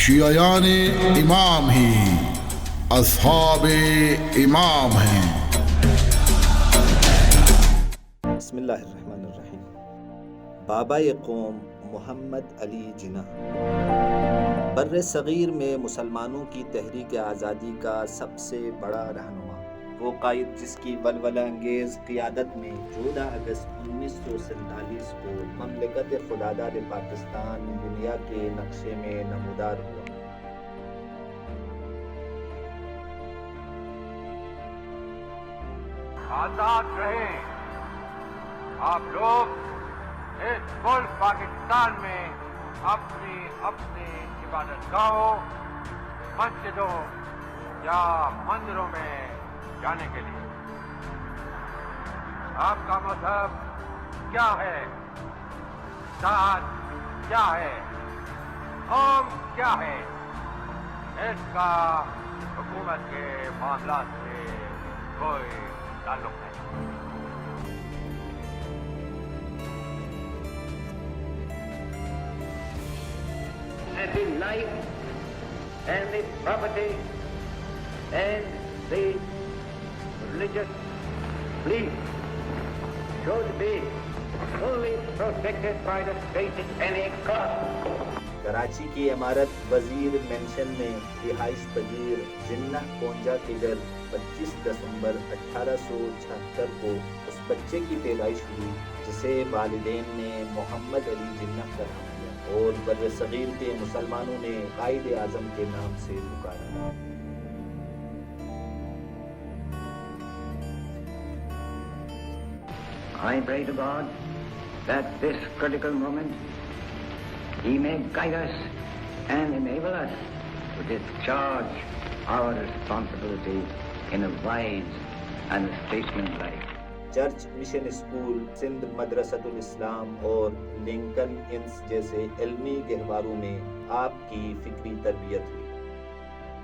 شیعیان امام ہی اصحاب امام ہیں۔ بسم اللہ الرحمن الرحیم۔ بابا قوم محمد علی جناح بر صغیر میں مسلمانوں کی تحریک آزادی کا سب سے بڑا رہنما، وہ قائد جس کی ولولہ انگیز قیادت میں 14 اگست 1947 کو مملکت خداداد پاکستان دنیا کے نقشے میں نمودار ہوا۔ آزاد رہیں آپ لوگ اس ملک پاکستان میں اپنی عبادت گاہوں، مسجدوں یا مندروں میں جانے کے لیے۔ آپ کا مذہب کیا ہے، ذات کیا ہے، قوم کیا ہے، اس کا حکومت کے معاملات سے کوئی تعلق نہیں۔ And the life and the property and the religious belief should be fully protected by the state at any cost. Karachi کی عمارت وزیر مینشن میں رہائش پذیر جناح پونجا کے گھر 25 دسمبر 1876 کو اس بچے کی پیدائش ہوئی جسے والدین نے محمد علی جناح کا نام دیا اور بر صغیر کے مسلمانوں نے قائد اعظم کے نام سے پکارا۔ I pray to God that this critical moment He may guide us and enable us to discharge our responsibility in a wise and statesmanlike. Church mission school, Sindh Madrasat ul Islam اور لنکن انس جیسے علمی گہواروں میں آپ کی فکری تربیت ہوئی۔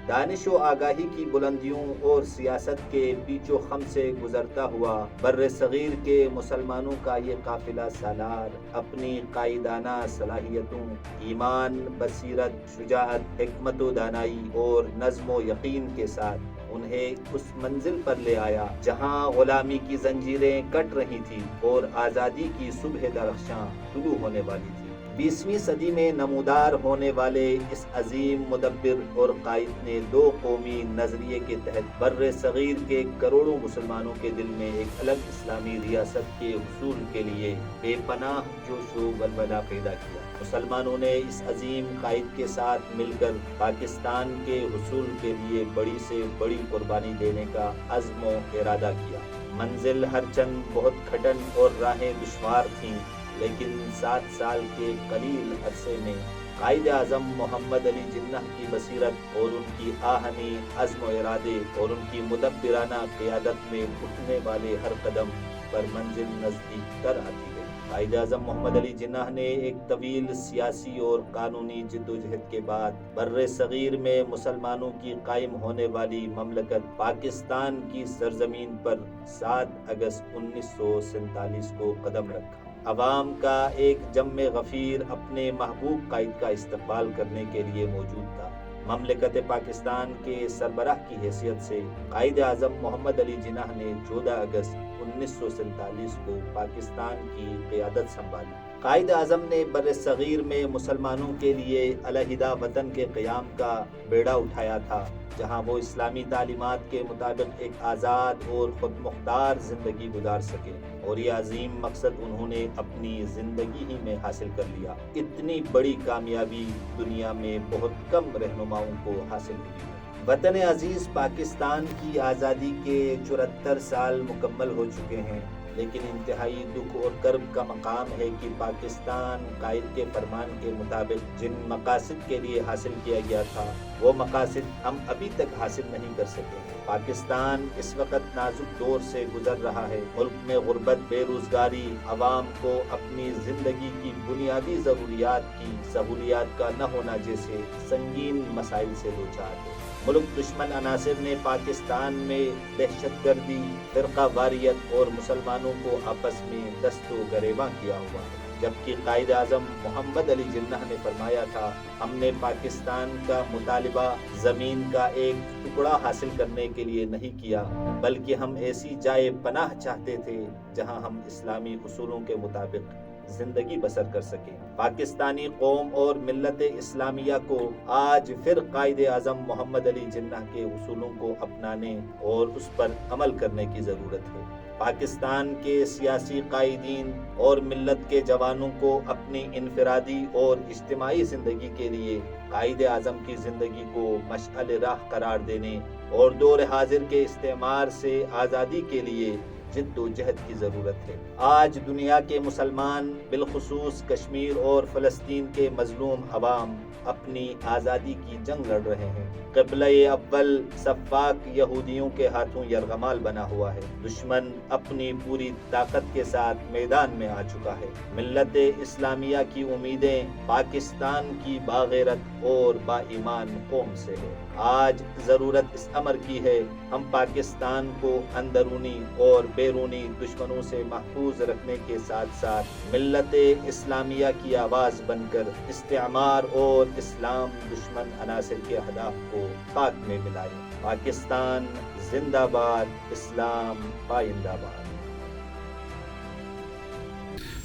دانش و آگاہی کی بلندیوں اور سیاست کے پیچ و خم سے گزرتا ہوا بر صغیر کے مسلمانوں کا یہ قافلہ سالار اپنی قائدانہ صلاحیتوں، ایمان، بصیرت، شجاعت، حکمت و دانائی اور نظم و یقین کے ساتھ انہیں اس منزل پر لے آیا جہاں غلامی کی زنجیریں کٹ رہی تھیں اور آزادی کی صبح درخشاں طلوع ہونے والی تھی۔ 20ویں صدی میں نمودار ہونے والے اس عظیم مدبر اور قائد نے دو قومی نظریے کے تحت بر صغیر کے کروڑوں مسلمانوں کے دل میں ایک الگ اسلامی ریاست کے حصول کے لیے بے پناہ جوش و ولولہ پیدا کیا۔ مسلمانوں نے اس عظیم قائد کے ساتھ مل کر پاکستان کے حصول کے لیے بڑی سے بڑی قربانی دینے کا عزم و ارادہ کیا۔ منزل ہر چند بہت کھٹن اور راہیں دشوار تھیں، لیکن 7 سال کے قلیل عرصے میں قائد اعظم محمد علی جناح کی بصیرت اور ان کی آہنی عزم و ارادے اور ان کی مدبرانہ قیادت میں اٹھنے والے ہر قدم پر منزل نزدیک تر آتی گئی۔ قائد اعظم محمد علی جناح نے ایک طویل سیاسی اور قانونی جدوجہد کے بعد بر صغیر میں مسلمانوں کی قائم ہونے والی مملکت پاکستان کی سرزمین پر 7 اگست 1947 کو قدم رکھا۔ عوام کا ایک جم غفیر اپنے محبوب قائد کا استقبال کرنے کے لیے موجود تھا۔ مملکت پاکستان کے سربراہ کی حیثیت سے قائد اعظم محمد علی جناح نے 14 اگست 1947 کو پاکستان کی قیادت سنبھالی۔ قائد اعظم نے بر صغیر میں مسلمانوں کے لیے علیحدہ وطن کے قیام کا بیڑا اٹھایا تھا، جہاں وہ اسلامی تعلیمات کے مطابق ایک آزاد اور خود مختار زندگی گزار سکے، اور یہ عظیم مقصد انہوں نے اپنی زندگی ہی میں حاصل کر لیا۔ اتنی بڑی کامیابی دنیا میں بہت کم رہنماؤں کو حاصل ہوئی۔ وطن عزیز پاکستان کی آزادی کے 74 سال مکمل ہو چکے ہیں، لیکن انتہائی دکھ اور کرب کا مقام ہے کہ پاکستان قائد کے فرمان کے مطابق جن مقاصد کے لیے حاصل کیا گیا تھا وہ مقاصد ہم ابھی تک حاصل نہیں کر سکے۔ پاکستان اس وقت نازک دور سے گزر رہا ہے۔ ملک میں غربت، بے روزگاری، عوام کو اپنی زندگی کی بنیادی ضروریات کی سہولیات کا نہ ہونا جیسے سنگین مسائل سے دوچار ہے۔ ملک دشمن عناصر نے پاکستان میں دہشت گردی، فرقہ واریت اور مسلمانوں کو آپس میں دست و گریباں کیا ہوا ہے۔ جبکہ قائد اعظم محمد علی جناح نے فرمایا تھا، ہم نے پاکستان کا مطالبہ زمین کا ایک ٹکڑا حاصل کرنے کے لیے نہیں کیا، بلکہ ہم ایسی جائے پناہ چاہتے تھے جہاں ہم اسلامی اصولوں کے مطابق زندگی بسر کر سکیں۔ پاکستانی قوم اور ملت اسلامیہ کو آج پھر قائد اعظم محمد علی جناح کے اصولوں کو اپنانے اور اس پر عمل کرنے کی ضرورت ہے۔ پاکستان کے سیاسی قائدین اور ملت کے جوانوں کو اپنی انفرادی اور اجتماعی زندگی کے لیے قائد اعظم کی زندگی کو مشعل راہ قرار دینے اور دور حاضر کے استعمار سے آزادی کے لیے جد و جہد کی ضرورت ہے۔ آج دنیا کے مسلمان بالخصوص کشمیر اور فلسطین کے مظلوم عوام اپنی آزادی کی جنگ لڑ رہے ہیں۔ قبلہ اول سفاک یہودیوں کے ہاتھوں یرغمال بنا ہوا ہے۔ دشمن اپنی پوری طاقت کے ساتھ میدان میں آ چکا ہے۔ ملت اسلامیہ کی امیدیں پاکستان کی باغیرت اور با ایمان قوم سے ہے۔ آج ضرورت اس امر کی ہے، ہم پاکستان کو اندرونی اور بیرونی دشمنوں سے محفوظ رکھنے کے ساتھ ساتھ ملت اسلامیہ کی آواز بن کر استعمار اور اسلام دشمن عناصر کے اہداف کو خاک میں ملائیں۔ پاکستان زندہ باد، اسلام پائندہ باد۔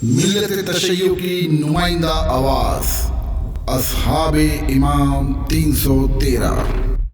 ملت تشیع کی نمائندہ آواز اصحاب امام 313